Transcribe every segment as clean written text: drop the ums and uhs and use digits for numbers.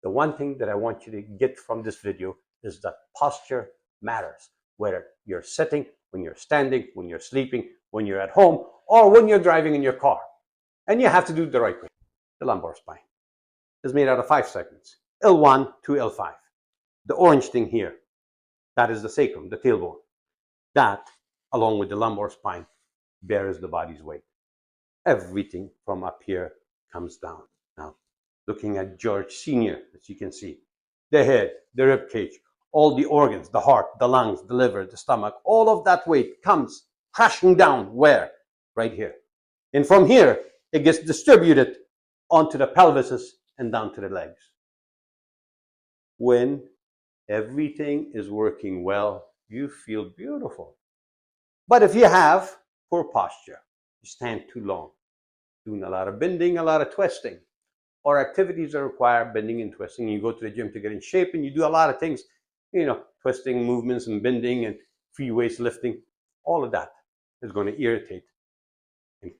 The one thing that I want you to get from this video is that posture matters, whether you're sitting, when you're standing, when you're sleeping, when you're at home, or when you're driving in your car. And you have to do it the right way. The lumbar spine is made out of 5 segments, L1 to L5. The orange thing here, that is the sacrum, the tailbone. That, along with the lumbar spine, bears the body's weight. Everything from up here comes down. Now, looking at George Sr., as you can see, the head, the rib cage, all the organs, the heart, the lungs, the liver, the stomach, all of that weight comes crashing down where? Right here. And from here, it gets distributed onto the pelvises and down to the legs. When everything is working well, you feel beautiful. But if you have poor posture, you stand too long, doing a lot of bending, a lot of twisting, or activities that require bending and twisting, you go to the gym to get in shape and you do a lot of things, twisting movements and bending and free weights lifting, all of that is going to irritate and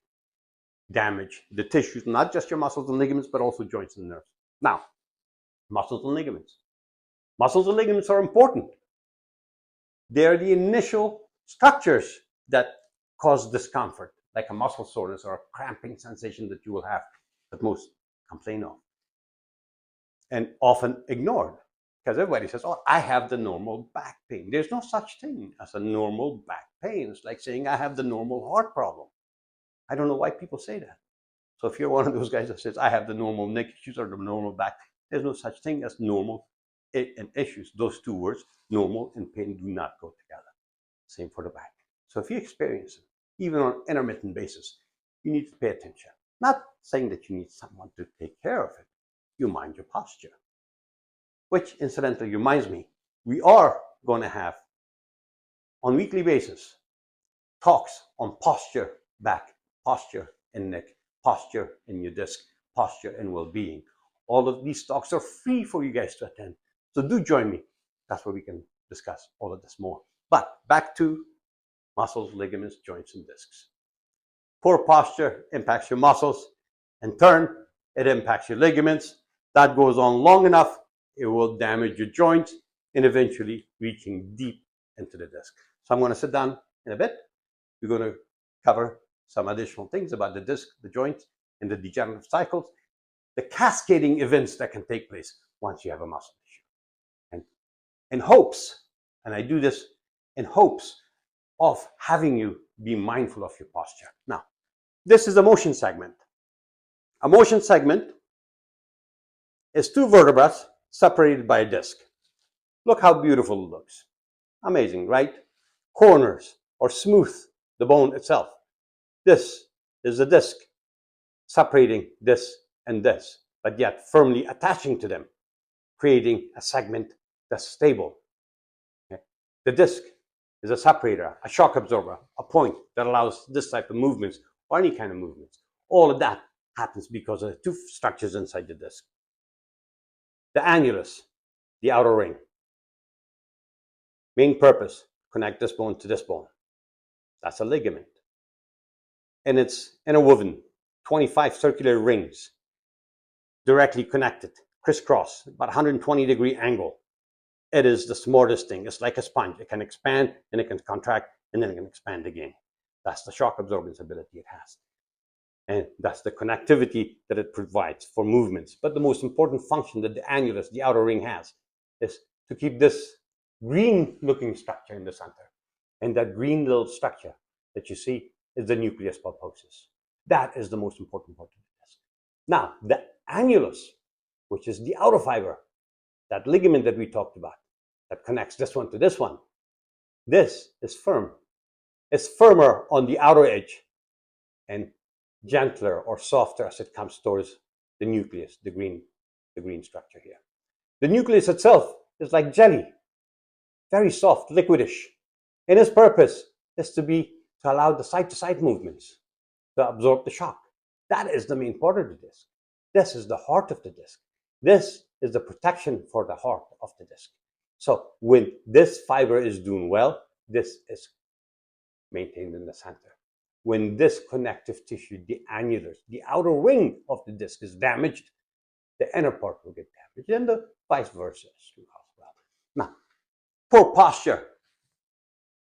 damage the tissues, not just your muscles and ligaments, but also joints and nerves. Now, muscles and ligaments. Muscles and ligaments are important. They're the initial structures that cause discomfort, like a muscle soreness or a cramping sensation that you will have, that most complain of. And often ignored, because everybody says, oh, I have the normal back pain. There's no such thing as a normal back pain. It's like saying I have the normal heart problem. I don't know why people say that. So if you're one of those guys that says I have the normal neck issues or the normal back, there's no such thing as normal and issues. Those two words, normal and pain, do not go together. Same for the back. So if you experience it, even on an intermittent basis, you need to pay attention. Not saying that you need someone to take care of it. You mind your posture. Which, incidentally, reminds me, we are going to have, on weekly basis, talks on posture, back, posture and neck, posture in your disc, posture and well-being. All of these talks are free for you guys to attend. So do join me. That's where we can discuss all of this more. But back to muscles, ligaments, joints, and discs. Poor posture impacts your muscles. In turn, it impacts your ligaments. That goes on long enough, it will damage your joints and eventually reaching deep into the disc. So I'm going to sit down in a bit. We're going to cover some additional things about the disc, the joints, and the degenerative cycles, the cascading events that can take place once you have a muscle issue. And in hopes, and I do this in hopes of having you be mindful of your posture. Now, this is a motion segment. A motion segment is 2 vertebrae separated by a disc. Look how beautiful it looks. Amazing, right? Corners or smooth the bone itself. This is the disc separating this and this, but yet firmly attaching to them, creating a segment that's stable. Okay? The disc is a separator, a shock absorber, a point that allows this type of movements or any kind of movements. All of that happens because of the 2 structures inside the disc. The annulus, the outer ring. Main purpose, connect this bone to this bone. That's a ligament. And it's interwoven, 25 circular rings, directly connected, crisscross, about 120-degree angle. It is the smartest thing. It's like a sponge. It can expand and it can contract and then it can expand again. That's the shock absorbance ability it has. And that's the connectivity that it provides for movements. But the most important function that the annulus, the outer ring, has is to keep this green-looking structure in the center. And that green little structure that you see is the nucleus pulposus. That is the most important part of the disc. Now, the annulus, which is the outer fiber, that ligament that we talked about, that connects this one to this one, this is firm. It's firmer on the outer edge and gentler or softer as it comes towards the nucleus, the green structure here. The nucleus itself is like jelly, very soft, liquidish. And its purpose is to allow the side-to-side movements to absorb the shock. That is the main part of the disc. This is the heart of the disc. This is the protection for the heart of the disc. So when this fiber is doing well, this is maintained in the center. When this connective tissue, the annulus, the outer ring of the disc is damaged, the inner part will get damaged, and the vice versa as well. Now, poor posture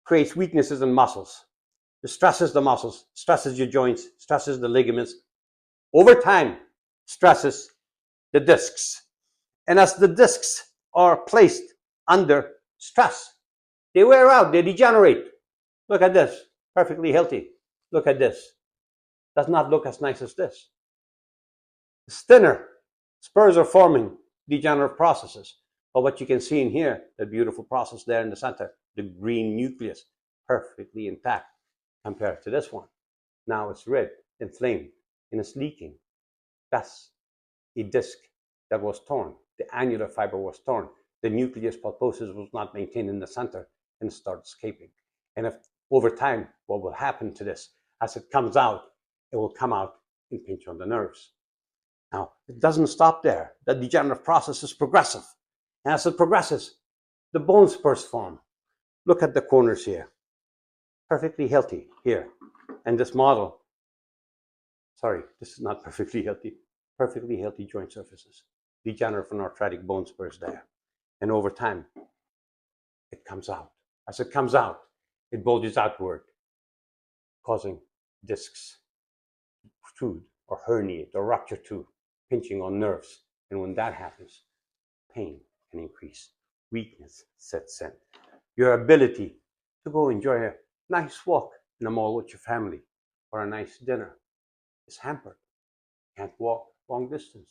creates weaknesses in muscles. It stresses the muscles, stresses your joints, stresses the ligaments. Over time, stresses the discs. And as the discs are placed under stress, they wear out, they degenerate. Look at this, perfectly healthy. Look at this. Does not look as nice as this. It's thinner. Spurs are forming, degenerative processes. But what you can see in here, the beautiful process there in the center, the green nucleus, perfectly intact compared to this one. Now it's red, inflamed, and it's leaking. That's a disc that was torn. The annular fiber was torn. The nucleus pulposus was not maintained in the center and started escaping. And if over time, what will happen to this? As it comes out, it will come out and pinch on the nerves. Now, it doesn't stop there. The degenerative process is progressive. And as it progresses, the bone spurs form. Look at the corners here. Perfectly healthy here. And this model, sorry, this is not perfectly healthy. Perfectly healthy joint surfaces. Degenerative and arthritic bone spurs there. And over time, it comes out. As it comes out, it bulges outward, causing discs to protrude or herniate or rupture too, pinching on nerves. And when that happens, pain can increase. Weakness sets in. Your ability to go enjoy a nice walk in the mall with your family or a nice dinner is hampered. Can't walk long distances.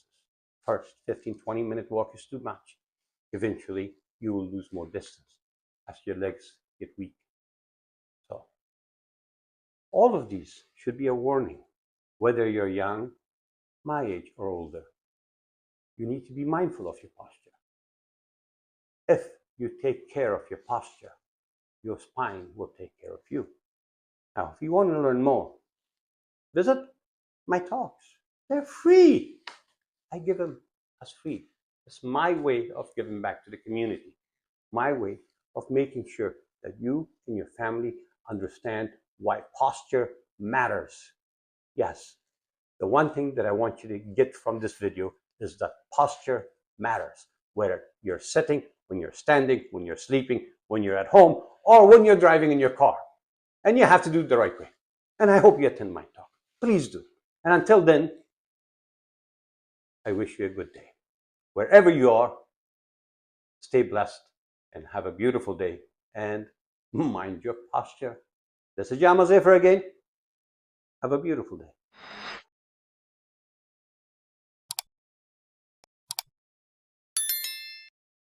First 15, 20-minute walk is too much. Eventually, you will lose more distance as your legs get weak. So, all of these should be a warning, whether you're young, my age, or older. You need to be mindful of your posture. If you take care of your posture, your spine will take care of you. Now, if you want to learn more, visit my talks. They're free. I give them as free. It's my way of giving back to the community. My way of making sure that you and your family understand why posture matters. Yes, the one thing that I want you to get from this video is that posture matters. Whether you're sitting, when you're standing, when you're sleeping, when you're at home, or when you're driving in your car. And you have to do it the right way. And I hope you attend my talk. Please do. And until then, I wish you a good day. Wherever you are, stay blessed and have a beautiful day. And mind your posture. This is Yama Zafer again. Have a beautiful day.